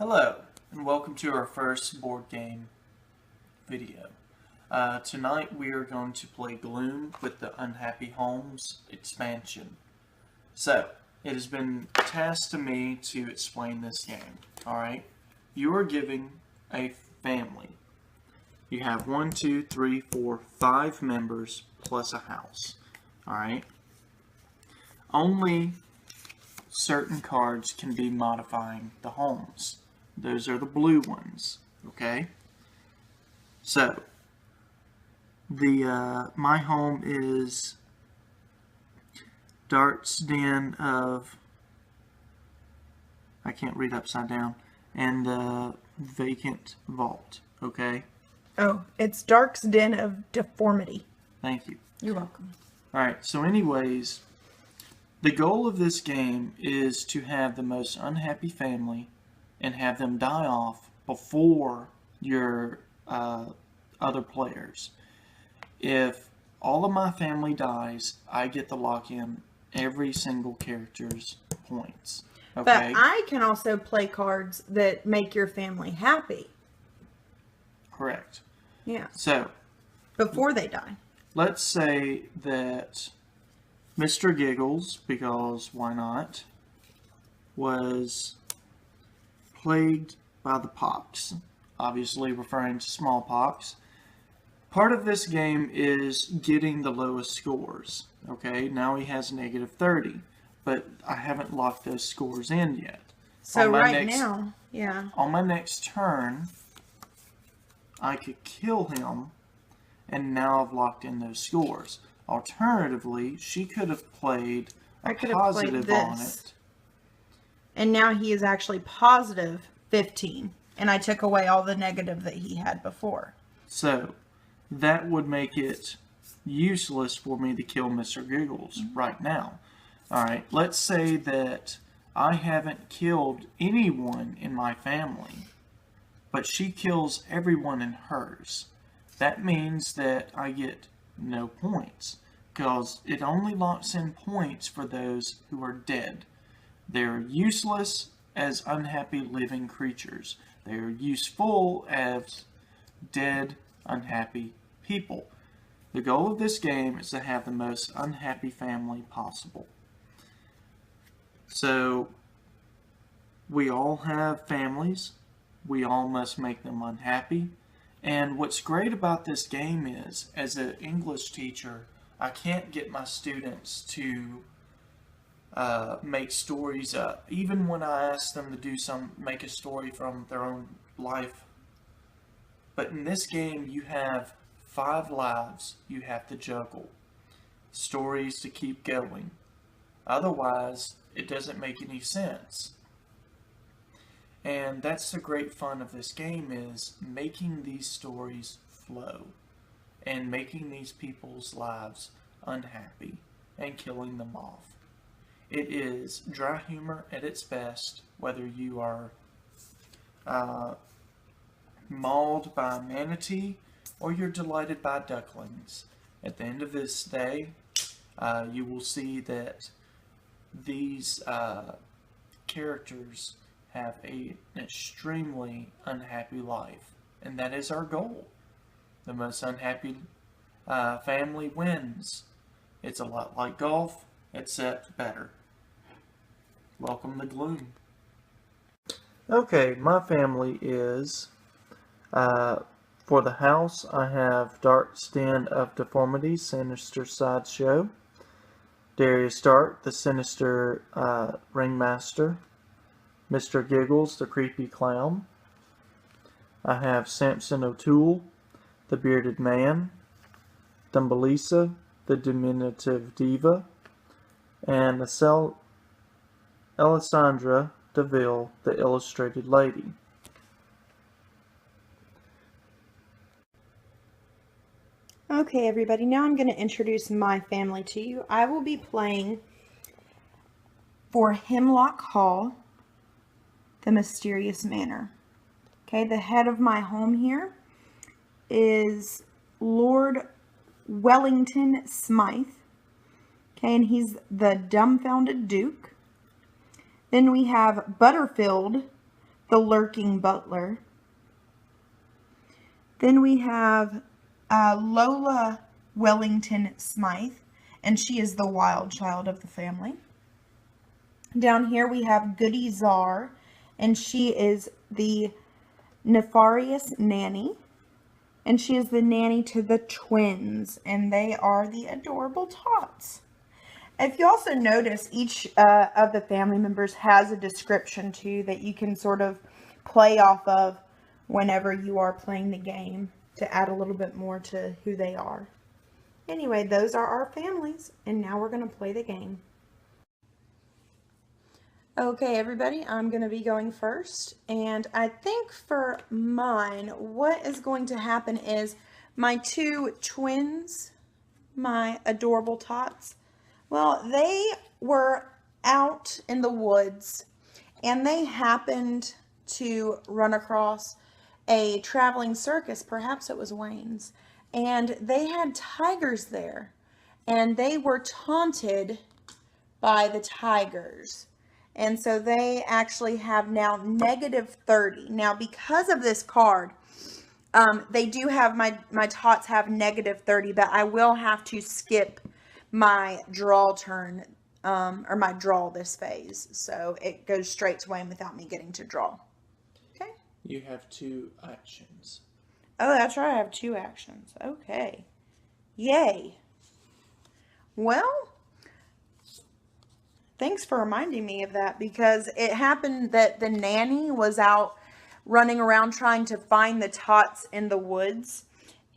Hello, and welcome to our first board game video. Tonight we are going to play Gloom with the Unhappy Homes expansion. So, it has been tasked to me to explain this game. Alright, you are giving a family. You have 1, 2, 3, 4, 5 members plus a house. Alright, only certain cards can be modifying the homes. Those are the blue ones, okay? So, my home is Dart's Den of, I can't read upside down, and Vacant Vault, okay? Oh, it's Dark's Den of Deformity. Thank you. You're welcome. Alright, so anyways, the goal of this game is to have the most unhappy family and have them die off before your other players. If all of my family dies, I get to lock in every single character's points. Okay? But I can also play cards that make your family happy. Correct. Yeah. So, before they die. let's say that Mr. Giggles, because why not, was plagued by the pox, obviously referring to smallpox. Part of this game is getting the lowest scores. Okay, now he has negative 30, but I haven't locked those scores in yet. So right now, yeah. On my next turn, I could kill him, and now I've locked in those scores. Alternatively, she could have played a positive on it. And now he is actually positive 15. And I took away all the negative that he had before. So, that would make it useless for me to kill Mr. Giggles right now. Alright, let's say that I haven't killed anyone in my family, but she kills everyone in hers. That means that I get no points, because it only locks in points for those who are dead. They're useless as unhappy living creatures. They are useful as dead, unhappy people. The goal of this game is to have the most unhappy family possible. So, we all have families. We all must make them unhappy. And what's great about this game is, as an English teacher, I can't get my students to make stories up. Even when I ask them to make a story from their own life. But in this game, you have 5 lives you have to juggle. Stories to keep going. Otherwise, it doesn't make any sense. And that's the great fun of this game, is making these stories flow. And making these people's lives unhappy and killing them off. It is dry humor at its best, whether you are mauled by a manatee or you're delighted by ducklings. At the end of this day, you will see that these characters have an extremely unhappy life, and that is our goal. The most unhappy family wins. It's a lot like golf, except better. Welcome to Gloom. Okay, my family is, for the house, I have Dart's Den of Deformity, Sinister Sideshow. Darius Dart, the Sinister Ringmaster. Mr. Giggles, the Creepy Clown. I have Samson O'Toole, the Bearded Man. Thumbelisa, the Diminutive Diva. And Alessandra DeVille, the Illustrated Lady. Okay, everybody, now I'm going to introduce my family to you. I will be playing for Hemlock Hall, the Mysterious Manor. Okay, the head of my home here is Lord Wellington Smythe. Okay, and he's the Dumbfounded Duke. Then we have Butterfield, the lurking butler. Then we have Lola Wellington Smythe, and she is the wild child of the family. Down here we have Goody Czar, and she is the nefarious nanny. And she is the nanny to the twins, and they are the adorable tots. If you also notice, each of the family members has a description too that you can sort of play off of whenever you are playing the game to add a little bit more to who they are. Anyway, those are our families, and now we're going to play the game. Okay, everybody, I'm going to be going first, and I think for mine, what is going to happen is my two twins, my adorable tots, well, they were out in the woods, and they happened to run across a traveling circus, perhaps it was Wayne's, and they had tigers there, and they were taunted by the tigers. And so they actually have now -30. Now, because of this card, they do have, my tots have -30, but I will have to skip my draw turn, or my draw this phase. So it goes straight to Wayne without me getting to draw. Okay. You have 2 actions. Oh, that's right. I have 2 actions. Okay. Yay. Well, thanks for reminding me of that, because it happened that the nanny was out running around trying to find the tots in the woods,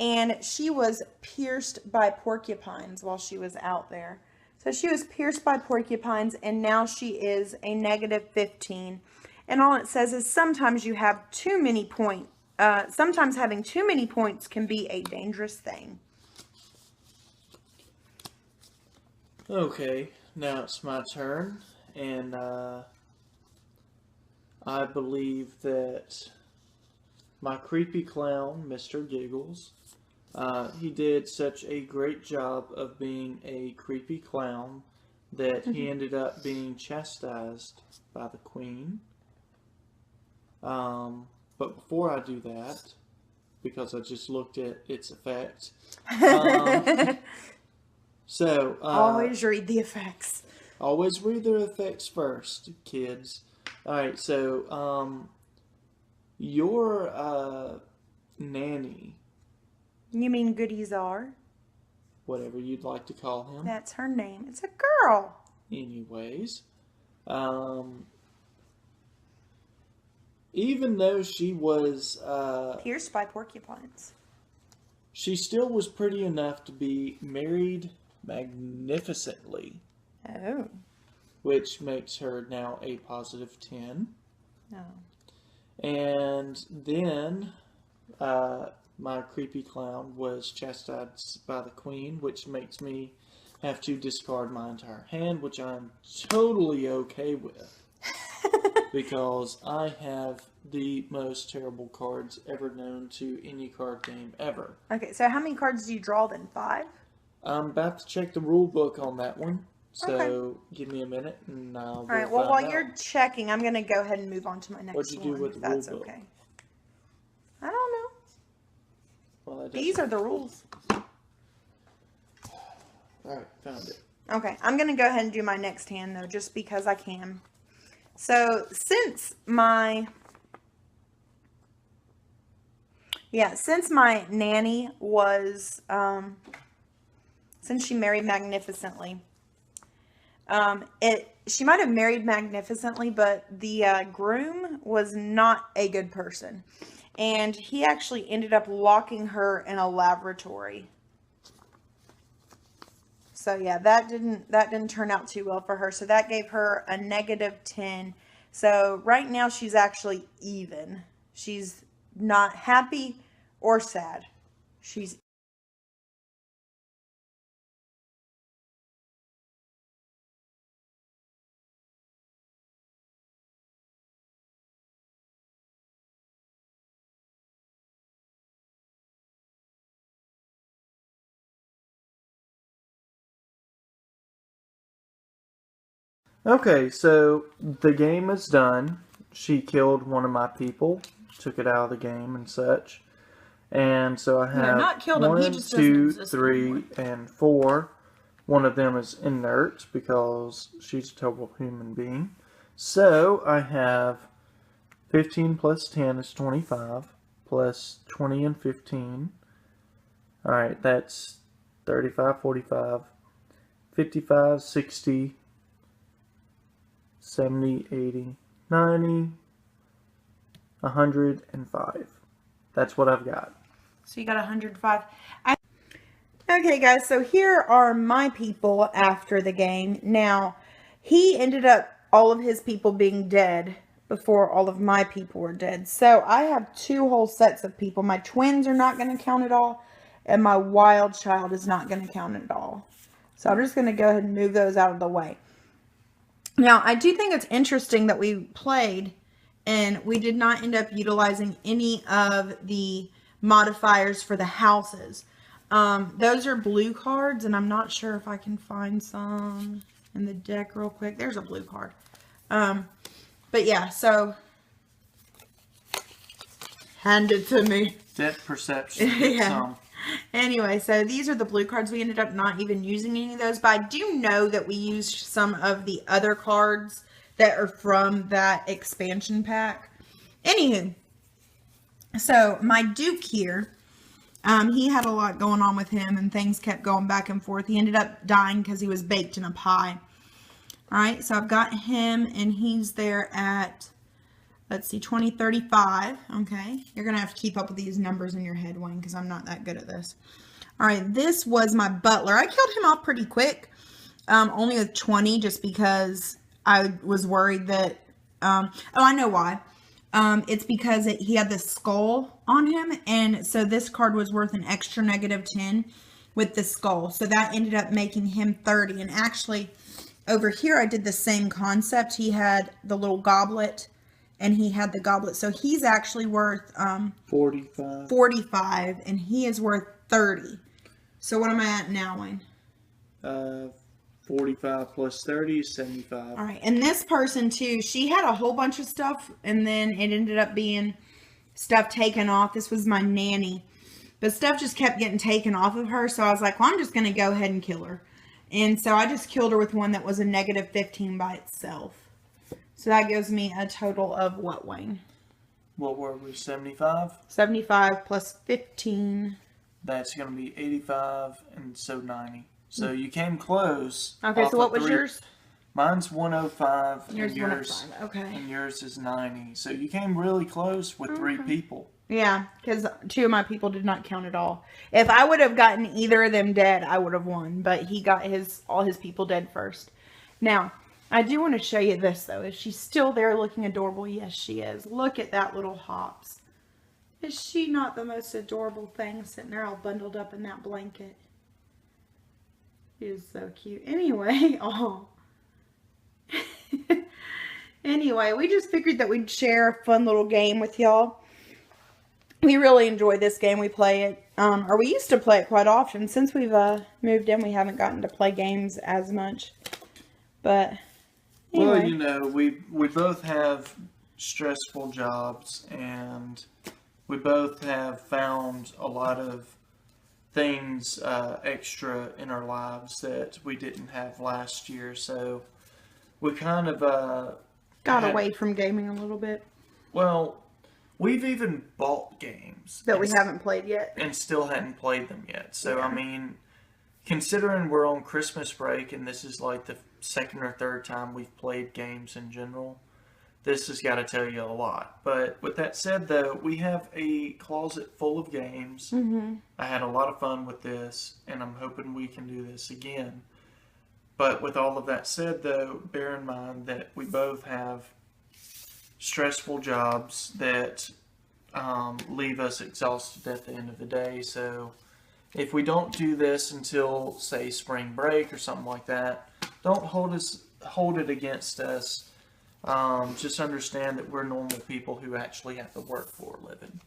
and she was pierced by porcupines while she was out there. So she was pierced by porcupines, and now she is a -15. And all it says is sometimes you have too many points. Sometimes having too many points can be a dangerous thing. Okay, now it's my turn, and I believe that my creepy clown, Mr. Giggles, he did such a great job of being a creepy clown that he ended up being chastised by the Queen. But before I do that, because I just looked at its effect, so Always read the effects. always read the effects first, kids. All right, so your nanny, You mean Goody Czar? whatever you'd like to call him. That's her name. It's a girl. Anyways, even though she was Pierced by porcupines. she still was pretty enough to be married magnificently, Oh. which makes her now a +10. No. And then my creepy clown was chastised by the Queen, which makes me have to discard my entire hand, which I'm totally okay with. Because I have the most terrible cards ever known to any card game ever. Okay, so how many cards do you draw then? 5? I'm about to check the rule book on that one. So Okay. give me a minute and I'll All right, well, while you're checking, I'm going to go ahead and move on to my next What'd you do one, with if the that's rule book? okay. I don't know. Well, that These are the rules. Alright, found it. Okay, I'm going to go ahead and do my next hand, though, just because I can. So, since my nanny was, since she married magnificently, she might have married magnificently, but the groom was not a good person. And he actually ended up locking her in a laboratory. So yeah, that didn't turn out too well for her. So that gave her a -10. So right now she's actually even. She's not happy or sad. She's Okay, so the game is done. she killed one of my people, took it out of the game and such. And so I have not killed him, he 1, just doesn't 2, exist 3, anymore. and 4. One of them is inert because she's a terrible human being. So I have 15 plus 10 is 25, plus 20 and 15. Alright, that's 35, 45, 55, 60, 70, 80, 90, 105. That's what I've got. So you got 105. Okay, guys, so here are my people after the game. Now, he ended up all of his people being dead before all of my people were dead. So I have 2 whole sets of people. My twins are not going to count at all, and my wild child is not going to count at all. So I'm just going to go ahead and move those out of the way. Now, I do think it's interesting that we played and we did not end up utilizing any of the modifiers for the houses. Those are blue cards, and I'm not sure if I can find some in the deck real quick. There's a blue card. But yeah, so hand it to me. Depth perception. Yeah. Anyway, so these are the blue cards. We ended up not even using any of those, but I do know that we used some of the other cards that are from that expansion pack. Anywho, so my Duke here, he had a lot going on with him and things kept going back and forth. He ended up dying because he was baked in a pie. Alright, so I've got him and he's there at, let's see, 2035. Okay, you're going to have to keep up with these numbers in your head, Wayne, because I'm not that good at this. Alright, this was my butler. I killed him off pretty quick, only with 20 just because I was worried that, oh, I know why. It's because he had the skull on him, and so this card was worth an extra -10 with the skull. So that ended up making him 30. And actually, over here I did the same concept. He had the little goblet, and he had the goblet. So he's actually worth 45. 45, and he is worth 30. So what am I at now, Wayne? 45 plus 30 is 75. All right, and this person too, she had a whole bunch of stuff, and then it ended up being stuff taken off. This was my nanny, but stuff just kept getting taken off of her, so I was like, well, I'm just going to go ahead and kill her. And so I just killed her with one that was a -15 by itself. So that gives me a total of what, Wayne? What were we, 75? 75 plus 15. That's going to be 85, and so 90. So you came close. Okay, so what was yours? Mine's 105. Yours and 105, okay. And yours is 90. So you came really close with 3 people. Yeah, because 2 of my people did not count at all. If I would have gotten either of them dead, I would have won. But he got all his people dead first. Now, I do want to show you this, though. Is she still there looking adorable? Yes, she is. Look at that little hops. Is she not the most adorable thing sitting there all bundled up in that blanket? She is so cute. Anyway, oh. Anyway, we just figured that we'd share a fun little game with y'all. We really enjoy this game. We play it, or we used to play it quite often. Since we've moved in, we haven't gotten to play games as much. But anyway. Well, you know, we both have stressful jobs, and we both have found a lot of things extra in our lives that we didn't have last year. So we kind of got away from gaming a little bit. Well, we've even bought games that we haven't played yet, and still hadn't played them yet. So yeah. I mean, considering we're on Christmas break and this is like the 2nd or 3rd time we've played games in general, this has got to tell you a lot. But with that said, though, we have a closet full of games. Mm-hmm. I had a lot of fun with this, and I'm hoping we can do this again. But with all of that said, though, bear in mind that we both have stressful jobs that leave us exhausted at the end of the day. So if we don't do this until, say, spring break or something like that, don't hold it against us. Just understand that we're normal people who actually have to work for a living.